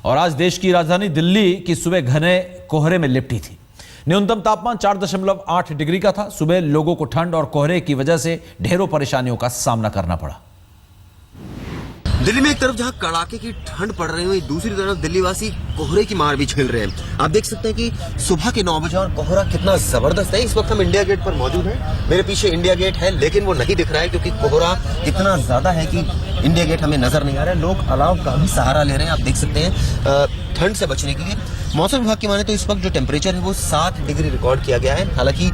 और आज देश की राजधानी दिल्ली की सुबह घने कोहरे में लिपटी थी। न्यूनतम तापमान 4.8 डिग्री का था। सुबह लोगों को ठंड और कोहरे की वजह से ढेरों परेशानियों का सामना करना पड़ा। दिल्ली में एक तरफ जहां कड़ाके की ठंड पड़ रही है, दूसरी तरफ दिल्ली वासी कोहरे की मार भी झेल रहे हैं। आप देख सकते हैं कि सुबह के 9 बजे और कोहरा कितना जबरदस्त है। इस वक्त हम इंडिया गेट पर मौजूद हैं। मेरे पीछे इंडिया गेट है, लेकिन वो नहीं दिख रहा है क्योंकि कोहरा इतना ज्यादा है कि इंडिया गेट हमें नजर नहीं आ रहा है। लोग अलाव का भी सहारा ले रहे हैं। आप देख सकते हैं ठंड से बचने के लिए। मौसम विभाग की माने तो इस वक्त जो टेम्परेचर है वो 7 डिग्री रिकॉर्ड किया गया है। हालांकि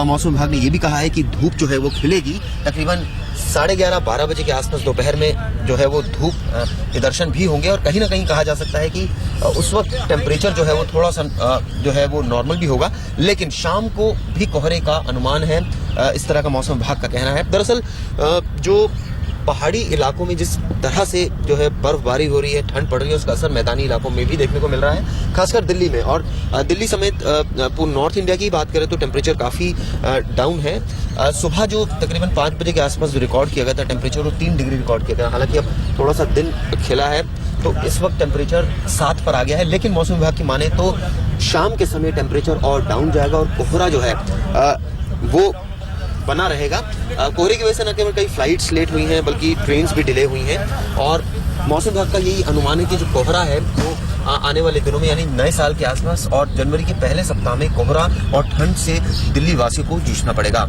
मौसम विभाग ने यह भी कहा है कि धूप जो है वो खिलेगी तकरीबन 11:30-12 बजे के आसपास दोपहर में जो है वो धूप के दर्शन भी होंगे। और कहीं ना कहीं कहा जा सकता है कि उस वक्त टेम्परेचर जो है वो थोड़ा सा जो है वो नॉर्मल भी होगा, लेकिन शाम को भी कोहरे का अनुमान है, इस तरह का मौसम विभाग का कहना है। दरअसल जो पहाड़ी इलाकों में जिस तरह से जो है बर्फबारी हो रही है, ठंड पड़ रही है, उसका असर मैदानी इलाकों में भी देखने को मिल रहा है, खासकर दिल्ली में। और दिल्ली समेत पूरे नॉर्थ इंडिया की बात करें तो टेम्परेचर काफ़ी डाउन है। सुबह जो तकरीबन 5 बजे के आसपास जो रिकॉर्ड किया गया था टेम्परेचर, वो 3 डिग्री रिकॉर्ड किया गया। हालांकि अब थोड़ा सा दिन खिला है तो इस वक्त टेम्परेचर 7 पर आ गया है, लेकिन मौसम विभाग की माने तो शाम के समय टेम्परेचर और डाउन जाएगा और कोहरा जो है वो बना रहेगा। कोहरे की वजह से न केवल कई फ्लाइट्स लेट हुई हैं बल्कि ट्रेन्स भी डिले हुई हैं। और मौसम विभाग का यही अनुमान है कि जो कोहरा है वो आने वाले दिनों में यानी नए साल के आसपास और जनवरी के पहले सप्ताह में कोहरा और ठंड से दिल्ली वासियों को जूझना पड़ेगा।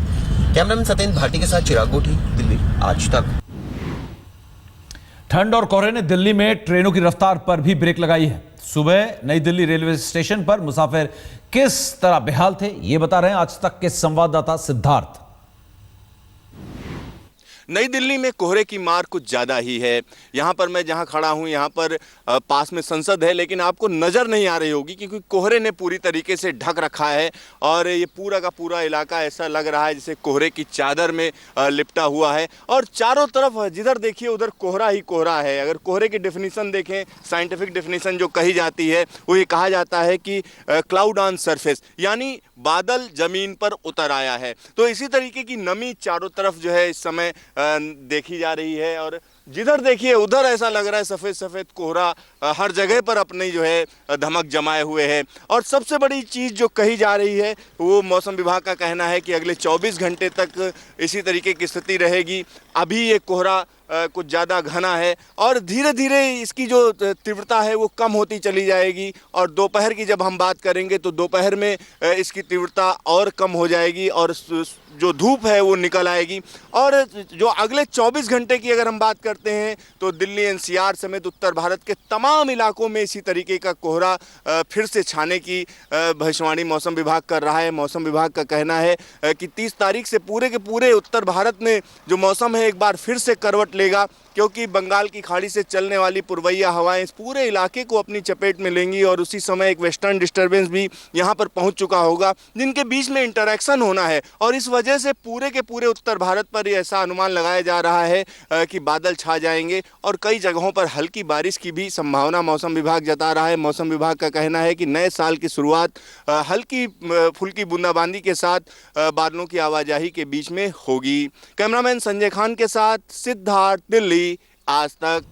कैमरामैन सत्येंद्र भाटी के साथ चिराग गोठी, दिल्ली आज तक। ठंड और कोहरे ने दिल्ली में ट्रेनों की रफ्तार पर भी ब्रेक लगाई है। सुबह नई दिल्ली रेलवे स्टेशन पर मुसाफिर किस तरह बेहाल थे, ये बता रहे हैं आज तक के संवाददाता सिद्धार्थ। नई दिल्ली में कोहरे की मार कुछ ज़्यादा ही है। यहाँ पर मैं जहाँ खड़ा हूँ यहाँ पर पास में संसद है, लेकिन आपको नज़र नहीं आ रही होगी क्योंकि कोहरे ने पूरी तरीके से ढक रखा है और ये पूरा का पूरा इलाका ऐसा लग रहा है जैसे कोहरे की चादर में लिपटा हुआ है। और चारों तरफ जिधर देखिए उधर कोहरा ही कोहरा है। अगर कोहरे की डेफिनेशन देखें, साइंटिफिक डेफिनेशन जो कही जाती है वो ये कहा जाता है कि क्लाउड ऑन सरफेस, यानी बादल जमीन पर उतर आया है। तो इसी तरीके की नमी चारों तरफ जो है इस समय देखी जा रही है और जिधर देखिए उधर ऐसा लग रहा है सफ़ेद सफ़ेद कोहरा हर जगह पर अपनी जो है धमक जमाए हुए है। और सबसे बड़ी चीज़ जो कही जा रही है वो मौसम विभाग का कहना है कि अगले 24 घंटे तक इसी तरीके की स्थिति रहेगी। अभी ये कोहरा कुछ ज़्यादा घना है और धीरे धीरे इसकी जो तीव्रता है वो कम होती चली जाएगी। और दोपहर की जब हम बात करेंगे तो दोपहर में इसकी तीव्रता और कम हो जाएगी और जो धूप है वो निकल आएगी। और जो अगले 24 घंटे की अगर हम बात करते हैं तो दिल्ली एनसीआर समेत उत्तर भारत के तमाम इलाकों में इसी तरीके का कोहरा फिर से छाने की भविष्यवाणी मौसम विभाग कर रहा है। मौसम विभाग का कहना है कि 30 तारीख से पूरे के पूरे उत्तर भारत में जो मौसम है एक बार फिर से करवट लेगा, क्योंकि बंगाल की खाड़ी से चलने वाली पूर्वइया हवाएं इस पूरे इलाके को अपनी चपेट में लेंगी और उसी समय एक वेस्टर्न डिस्टर्बेंस भी यहां पर पहुंच चुका होगा जिनके बीच में इंटरेक्शन होना है। और इस वजह से पूरे के पूरे उत्तर भारत पर ऐसा अनुमान लगाया जा रहा है कि बादल छा जाएंगे और कई जगहों पर हल्की बारिश की भी संभावना मौसम विभाग जता रहा है। मौसम विभाग का कहना है कि नए साल की शुरुआत हल्की फुल्की बूंदाबांदी के साथ बादलों की आवाजाही के बीच में होगी। कैमरामैन संजय खान के साथ सिद्धार्थ, दिल्ली आज तक।